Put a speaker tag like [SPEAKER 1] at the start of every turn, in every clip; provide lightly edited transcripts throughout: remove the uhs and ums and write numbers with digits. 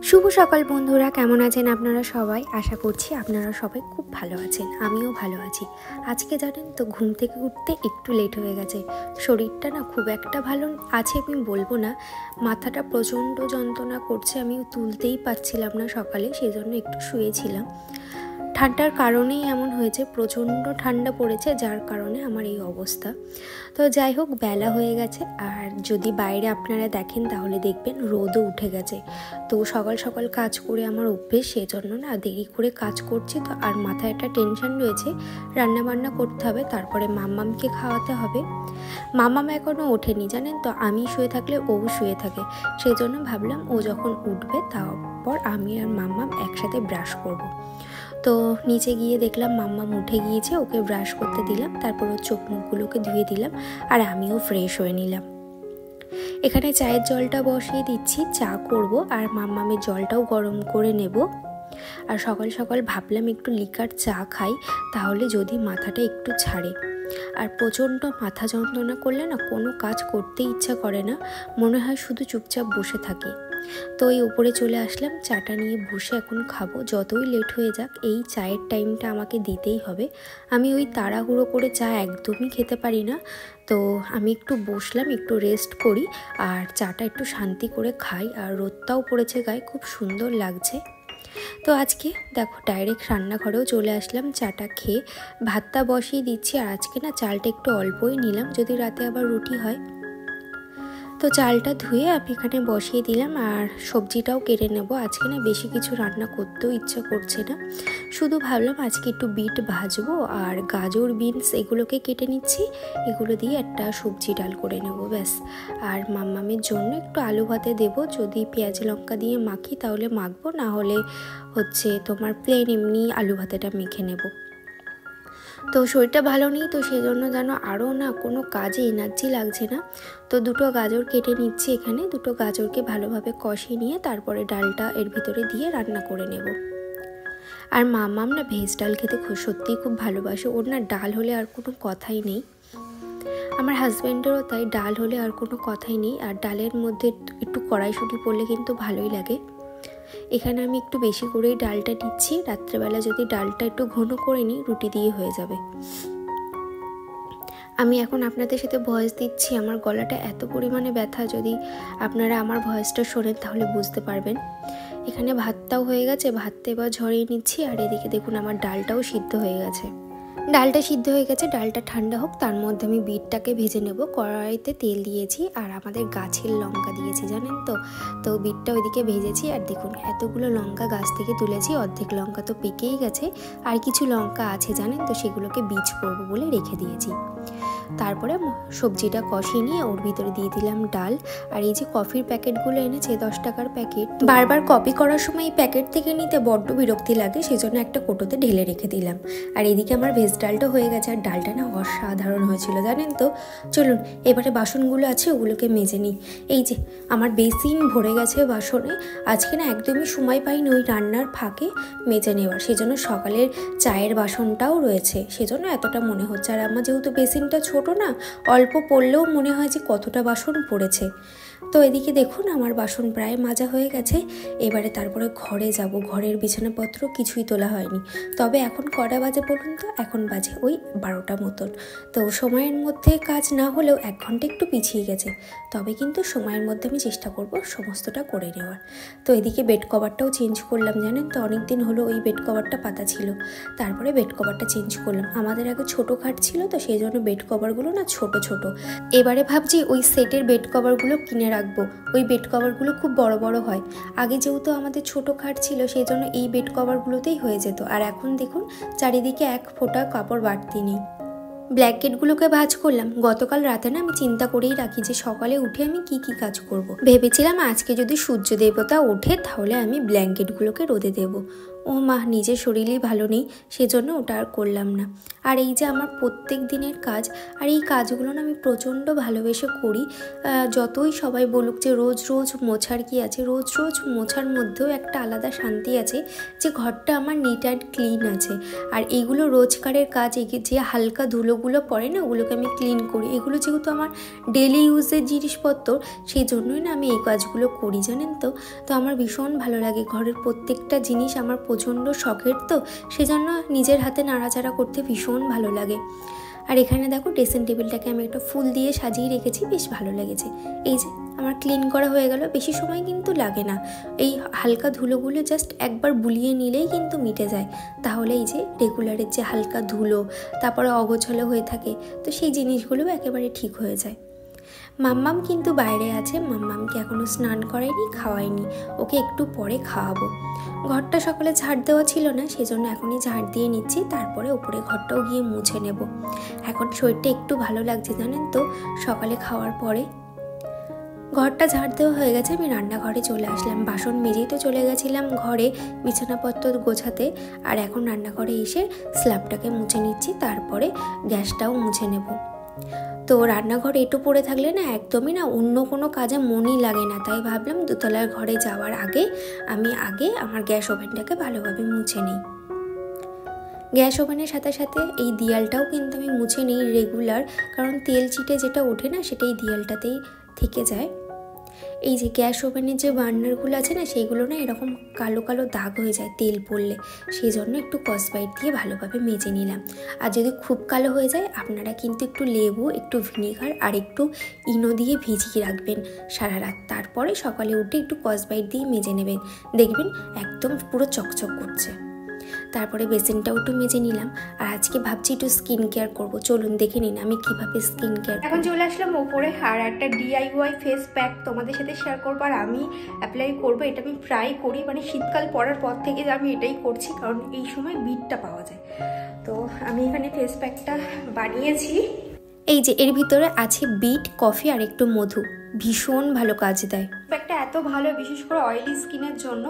[SPEAKER 1] শুভ সকাল বন্ধুরা, কেমন আছেন আপনারা সবাই? আশা করছি আপনারা সবাই খুব ভালো আছেন, আমিও ভালো আছি। আজকে জানেন তো, ঘুম থেকে উঠতে একটু লেট হয়ে গেছে। শরীরটা না খুব একটা ভালো আছে আমি বলবো না, মাথাটা প্রচণ্ড যন্ত্রণা করছে, আমি তুলতেই পারছিলাম না সকালে, সেই জন্য একটু শুয়েছিলাম। ঠান্ডার কারণেই এমন হয়েছে, প্রচণ্ড ঠান্ডা পড়েছে, যার কারণে আমার এই অবস্থা। তো যাই হোক, বেলা হয়ে গেছে, আর যদি বাইরে আপনারা দেখেন তাহলে দেখবেন রোদও উঠে গেছে। তো সকাল সকাল কাজ করে আমার অভ্যেস, সেই জন্য না দেরি করে কাজ করছি। তো আর মাথায় একটা টেনশন রয়েছে, রান্না বান্না করতে হবে, তারপরে মাম্মামকে খাওয়াতে হবে। মাম্মাম এখনও ওঠেনি জানেন তো, আমি শুয়ে থাকলে ও শুয়ে থাকে, সেই জন্য ভাবলাম ও যখন উঠবে তারপর আমি আর মাম্মাম একসাথে ব্রাশ করব। তো নিচে গিয়ে দেখলাম মাম্মাম উঠে গিয়েছে, ওকে ব্রাশ করতে দিলাম, তারপর ওর চোখ মুখগুলোকে ধুয়ে দিলাম, আর আমিও ফ্রেশ হয়ে নিলাম। এখানে চায়ের জলটা বসিয়ে দিচ্ছি, চা করব, আর মাম্মামের জলটাও গরম করে নেব। আর সকাল সকাল ভাবলাম একটু লিকার চা খাই, তাহলে যদি মাথাটা একটু ছাড়ে। আর প্রচণ্ড মাথা যন্ত্রণা করলে না কোনো কাজ করতে ইচ্ছা করে না, মনে হয় শুধু চুপচাপ বসে থাকি। তো এই উপরে চলে আসলাম, চাটা নিয়ে বসে এখন খাবো, যতই লেট হয়ে যাক এই চায়ের টাইমটা আমাকে দিতেই হবে। আমি ওই তাড়াহুড়ো করে চা একদমই খেতে পারি না। তো আমি একটু বসলাম, একটু রেস্ট করি, আর চাটা একটু শান্তি করে খাই। আর রোদটাও পড়েছে গায়ে, খুব সুন্দর লাগছে। তো আজকে দেখো ডাইরেক্ট রান্নাঘরেও চলে আসলাম, চাটা খেয়ে ভাতটা বসিয়ে দিচ্ছি। আর আজকে না চালটা একটু অল্পই নিলাম, যদি রাতে আবার রুটি হয়। তো চালটা ধুয়ে আমি এখানে বসিয়ে দিলাম, আর সবজিটাও কেটে নেব। আজকে না বেশি কিছু রান্না করতেও ইচ্ছা করছে না, শুধু ভাবলাম আজকে একটু বিট ভাজবো, আর গাজর বিনস এগুলোকে কেটে নিচ্ছি, এগুলো দিয়ে একটা সবজি ডাল করে নেব ব্যাস। আর মাম্মামের জন্য একটু আলু ভাতে দেবো, যদি পেঁয়াজ লঙ্কা দিয়ে মাখি তাহলে মাখবো, না হলে হচ্ছে তোমার প্লেন এমনি আলু ভাতেটা মেখে নেব। তো শরীরটা ভালো নেই, তো সেই জন্য যেন আরও না কোনো কাজে এনার্জি লাগছে না। তো দুটো গাজর কেটে নিচ্ছি, এখানে দুটো গাজরকে ভালোভাবে কষিয়ে নিয়ে তারপরে ডালটা এর ভিতরে দিয়ে রান্না করে নেব। আর মাম্মাম না ভেজ ডাল খেতে সত্যিই খুব ভালোবাসে, ওর না ডাল হলে আর কোনো কথাই নেই। আমার হাজব্যান্ডেরও তাই, ডাল হলে আর কোনো কথাই নেই। আর ডালের মধ্যে একটু কড়াইশুঁটি পড়লে কিন্তু ভালোই লাগে। এখানে আমি একটু বেশি করেই ডালটা দিচ্ছি, রাত্রেবেলা যদি ডালটা একটু ঘন করে নিই রুটি দিয়ে হয়ে যাবে। আমি এখন আপনাদের সাথে ভয়েস দিচ্ছি, আমার গলাটা এত পরিমাণে ব্যথা, যদি আপনারা আমার ভয়েসটা শোনেন তাহলে বুঝতে পারবেন। এখানে ভাতটাও হয়ে গেছে, ভাতটা এবার ঝরিয়ে নিচ্ছি। আর এদিকে দেখুন আমার ডালটাও সিদ্ধ হয়ে গেছে। ডালটা সিদ্ধ হয়ে গেছে, ডালটা ঠান্ডা হোক, তার মধ্যে আমি বিটটাকে ভেজে নেব। কড়াইতে তেল দিয়েছি, আর আমাদের গাছের লঙ্কা দিয়েছি জানেন তো। তো বিটটা ওইদিকে ভেজেছি, আর দেখুন এতগুলো লঙ্কা গাছ থেকে তুলেছি, অর্ধেক লঙ্কা তো পেকেই গেছে, আর কিছু লঙ্কা আছে জানেন তো, সেগুলোকে বীজ করব বলে রেখে দিয়েছি। তারপরে সবজিটা কষিয়ে নিয়ে ওর ভিতরে দিয়ে দিলাম ডাল। আর এই যে কফির প্যাকেটগুলো এনেছে 10 টাকার প্যাকেট, বারবার কপি করার সময় এই প্যাকেট থেকে নিতে বড্ড বিরক্তি লাগে, সেজন্য একটা কোটোতে ঢেলে রেখে দিলাম। আর এদিকে আমার ভেজ ডালটা হয়ে গেছে, আর ডালটা না অসাধারণ হয়েছিল জানেন তো। চলুন এবারে বাসনগুলো আছে ওগুলোকে মেজে নিই। এই যে আমার বেসিন ভরে গেছে বাসনে, আজকে না একদমই সময় পাইনি ওই রান্নার ফাঁকে মেজে নেওয়ার, সেজন্য সকালের চায়ের বাসনটাও রয়েছে, সেজন্য এতটা মনে হচ্ছে। আর আমার যেহেতু বেসিনটা ছোট না, অল্প পড়লেও মনে হয় যে কতটা বাসন পড়েছে। তো এদিকে দেখুন আমার বাসন প্রায় মাজা হয়ে গেছে। এবারে তারপরে ঘরে যাব, ঘরের বিছানাপত্র কিছুই তোলা হয়নি। তবে এখন কটা বাজে বলুন তো? এখন বাজে ওই 12টা মতন। তো সময়ের মধ্যে কাজ না হলেও 1 ঘন্টা একটু পিছিয়ে গেছে, তবে কিন্তু সময়ের মধ্যে আমি চেষ্টা করব সমস্তটা করে নেওয়ার। তো এদিকে বেড কভারটাও চেঞ্জ করলাম জানেন তো, অনেক দিন হলো ওই বেড কভারটা পাতা ছিল, তারপরে বেড কভারটা চেঞ্জ করলাম। আমাদের আগে ছোটো খাট ছিল, তো সেই জন্য বেড কভারগুলো না ছোট ছোট। এবারে ভাবছি ওই সেটের বেড কভারগুলো কিনে রাখবো, ওই বেড কভারগুলো খুব বড় বড় হয়। আগে যেহেতু আমাদের ছোটো খাট ছিল, সেই জন্য এই বেড কভারগুলোতেই হয়ে যেত। আর এখন দেখুন চারিদিকে এক ফোঁটা কাপড় বাড়তি নেই। ব্ল্যাঙ্কেটগুলোকে ভাঁজ করলাম। গতকাল রাতে না আমি চিন্তা করেই রাখি যে সকালে উঠে আমি কি কি কাজ করব। ভেবেছিলাম আজকে যদি সূর্য দেবতা ওঠে তাহলে আমি ব্ল্যাঙ্কেটগুলোকে রোদে দেব। ও মা নিজের শরীরই ভালো নেই, সেজন্য ওটা আর করলাম না। আর এই যে আমার প্রত্যেক দিনের কাজ, আর এই কাজগুলো না আমি প্রচণ্ড ভালোবেসে করি। যতই সবাই বলুক যে রোজ রোজ মোছার কি আছে, রোজ রোজ মোছার মধ্যেও একটা আলাদা শান্তি আছে যে ঘরটা আমার নিট অ্যান্ড ক্লিন আছে। আর এইগুলো রোজকারের কাজ, যে হালকা ধুলোগুলো পড়ে না ওগুলোকে আমি ক্লিন করি। এগুলো যেহেতু আমার ডেলি ইউজের জিনিসপত্র, সেই জন্যই না আমি এই কাজগুলো করি, জানেন তো। তো আমার ভীষণ ভালো লাগে, ঘরের প্রত্যেকটা জিনিস আমার প্রচণ্ড শখের, তো সেজন্য নিজের হাতে নাড়াচাড়া করতে ভীষণ ভালো লাগে। আর এখানে দেখো ড্রেসিং টেবিলটাকে আমি একটা ফুল দিয়ে সাজিয়ে রেখেছি, বেশ ভালো লেগেছে। এই যে আমার ক্লিন করা হয়ে গেল, বেশি সময় কিন্তু লাগে না। এই হালকা ধুলোগুলো জাস্ট একবার বুলিয়ে নিলেই কিন্তু মিটে যায়। তাহলে এই যে রেগুলারের যে হালকা ধুলো, তারপরে অগোছালো হয়ে থাকে, তো সেই জিনিসগুলো একেবারে ঠিক হয়ে যায়। মাম্মাম কিন্তু বাইরে আছে, মাম্মামকে এখনও স্নান করাইনি, খাওয়াইনি, ওকে একটু পরে খাওয়াবো। ঘরটা সকালে ঝাড় দেওয়া ছিল না, সেজন্য এখনই ঝাড় দিয়ে নিচ্ছি, তারপরে ওপরে ঘরটাও গিয়ে মুছে নেব। এখন শরীরটা একটু ভালো লাগছে, জানেন তো, সকালে খাওয়ার পরে। ঘরটা ঝাড় দেওয়া হয়ে গেছে, আমি রান্নাঘরে চলে আসলাম। বাসন মেজেই তো চলে গেছিলাম ঘরে বিছানাপত্র গোছাতে, আর এখন রান্নাঘরে এসে স্ল্যাবটাকে মুছে নিচ্ছি, তারপরে গ্যাসটাও মুছে নেব। তো রান্নাঘর এঁটো পড়ে থাকলে না একদমই না অন্য কোনো কাজে মনই লাগে না, তাই ভাবলাম দোতলার ঘরে যাওয়ার আগে আমি আমার গ্যাস ওভেনটাকে ভালোভাবে মুছে নিই। গ্যাস ওভেনের সাথে সাথে এই দেয়ালটাও কিন্তু আমি মুছে নিই রেগুলার, কারণ তেল চিটে যেটা ওঠে না সেটা এই দেয়ালটাতেই থেকে যায়। এই যে গ্যাস ওভেনের যে বার্নারগুলো আছে না, সেইগুলো না এরকম কালো কালো দাগ হয়ে যায় তেল পড়লে, সেই জন্য একটু স্কচব্রাইট দিয়ে ভালোভাবে মেজে নিলাম। আর যদি খুব কালো হয়ে যায়, আপনারা কিন্তু একটু লেবু, একটু ভিনিগার আর একটু ইনো দিয়ে ভিজিয়ে রাখবেন সারা রাত, তারপরে সকালে উঠে একটু স্কচব্রাইট দিয়ে মেজে নেবেন, দেখবেন একদম পুরো চকচক করছে। তারপরে বেসিনটাও একটু মেজে নিলাম। আর আজকে ভাবছি একটু স্কিন কেয়ার করবো, চলুন দেখে নিন আমি কিভাবে স্কিন কেয়ার। এখন চলে আসলাম ওপরে, আর একটা DIY ফেস প্যাক তোমাদের সাথে শেয়ার করবো, আর আমি অ্যাপ্লাই করবো। এটা আমি প্রায় করি, মানে শীতকাল পড়ার পর থেকে আমি এটাই করছি, কারণ এই সময় বিটটা পাওয়া যায়। তো আমি এখানে ফেস প্যাকটা বানিয়েছি। এই যে এর ভিতরে আছে বিট, কফি আর একটু মধু, ভীষণ ভালো কাজ দেয়। প্যাকটা এত ভালো, বিশেষ করে অয়েলি স্কিনের জন্য।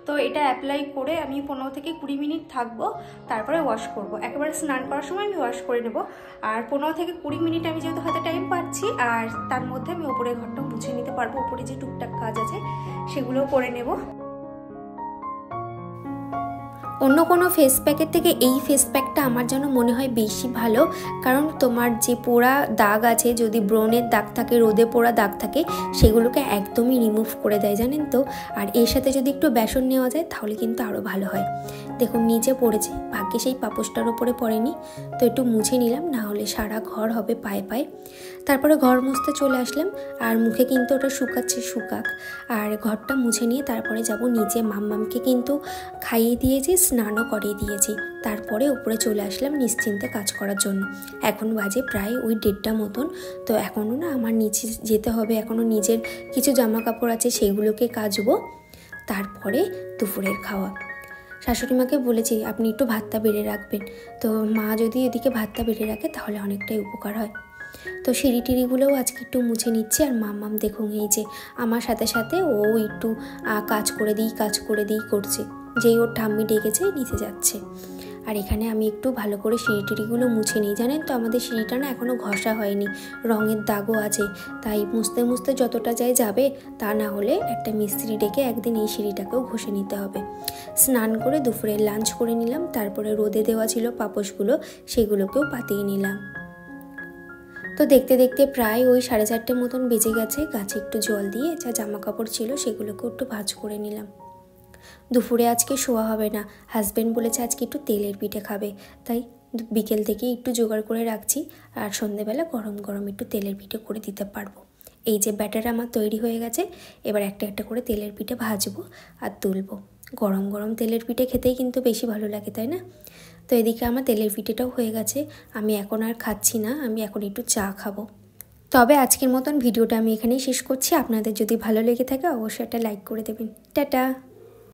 [SPEAKER 1] তো এটা অ্যাপ্লাই করে আমি 15 থেকে 20 মিনিট থাকবো, তারপরে ওয়াশ করব। একেবারে স্নান করার সময় আমি ওয়াশ করে নেব। আর 15 থেকে 20 মিনিট আমি যেহেতু হাতে টাইম পাচ্ছি, আর তার মধ্যে আমি ওপরে ঘরটা মুছে নিতে পারবো, ওপরে যে টুকটাক কাজ আছে সেগুলোও করে নেব। অন্য কোনো ফেস প্যাকের থেকে এই ফেস প্যাকটা আমার যেন মনে হয় বেশি ভালো, কারণ তোমার যে পোড়া দাগ আছে, যদি ব্রণের দাগ থাকে, রোদে পোড়া দাগ থাকে, সেগুলোকে একদমই রিমুভ করে দেয়, জানেন তো। আর এর সাথে যদি একটু বেসন নেওয়া যায় তাহলে কিন্তু আরও ভালো হয়। দেখুন নিচে পড়েছে, ভাগ্যে সেই পাপোশটার ওপরে পড়েনি, তো একটু মুছে নিলাম, না হলে সারা ঘর হবে পায়ে পায়ে। তারপরে ঘর মুছতে চলে আসলাম, আর মুখে কিন্তু ওটা শুকাচ্ছে, শুকাক। আর ঘরটা মুছে নিয়ে তারপরে যাব নিচে। মাম্মামকে কিন্তু খাইয়ে দিয়েছি, স্নানও করিয়ে দিয়েছি, তারপরে উপরে চলে আসলাম নিশ্চিন্তে কাজ করার জন্য। এখন বাজে প্রায় ওই 1:30 মতন। তো এখনও না আমার নিচে যেতে হবে, এখনও নিজের কিছু জামা কাপড় আছে, সেইগুলোকে কাচবো, তারপরে দুপুরের খাওয়া। শাশুড়ি মাকে বলেছি আপনি একটু ভাতটা বেড়ে রাখবেন, তো মা যদি এদিকে ভাতটা বেড়ে রাখে তাহলে অনেকটাই উপকার হয়। তো সিঁড়ি টিড়িগুলোও আজকে একটু মুছে নিচ্ছে। আর মাম্মাম দেখুন এই যে আমার সাথে সাথে ও একটু কাজ করে দিই করছে, যেই ওর ঠাম্মি ডেকেছে নিচে যাচ্ছে। আর এখানে আমি একটু ভালো করে সিঁড়ি টিড়িগুলো মুছে নিই, জানেন তো আমাদের সিঁড়িটা না এখনও ঘষা হয়নি, রঙের দাগও আছে, তাই মুছতে মুছতে যতটা যাবে, তা না হলে একটা মিস্ত্রি ডেকে একদিন এই সিঁড়িটাকেও ঘষে নিতে হবে। স্নান করে দুপুরে লাঞ্চ করে নিলাম, তারপরে রোদে দেওয়া ছিল পাপোশগুলো, সেগুলোকেও পাতিয়ে নিলাম। তো দেখতে দেখতে প্রায় ওই 4:30 মতন বেজে গেছে। গাছে একটু জল দিয়ে যা জামা কাপড় ছিল সেগুলোকেও একটু ভাঁজ করে নিলাম। দুপুরে আজকে শোয়া হবে না, হাজব্যান্ড বলেছে আজকে একটু তেলের পিঠে খাবে, তাই বিকেল থেকে একটু জোগাড় করে রাখছি, আর সন্ধেবেলা গরম গরম একটু তেলের পিঠে করে দিতে পারবো। এই যে ব্যাটার আমার তৈরি হয়ে গেছে, এবার একটা একটা করে তেলের পিঠে ভাজবো আর তুলবো। গরম গরম তেলের পিঠে খেতেই কিন্তু বেশি ভালো লাগে, তাই না? তো এদিকে আমার তেলের পিঠেটাও হয়ে গেছে, আমি এখন আর খাচ্ছি না, আমি এখন একটু চা খাবো। তবে আজকের মতন ভিডিওটা আমি এখানেই শেষ করছি। আপনাদের যদি ভালো লেগে থাকে অবশ্যই একটা লাইক করে দেবেন। টাটা।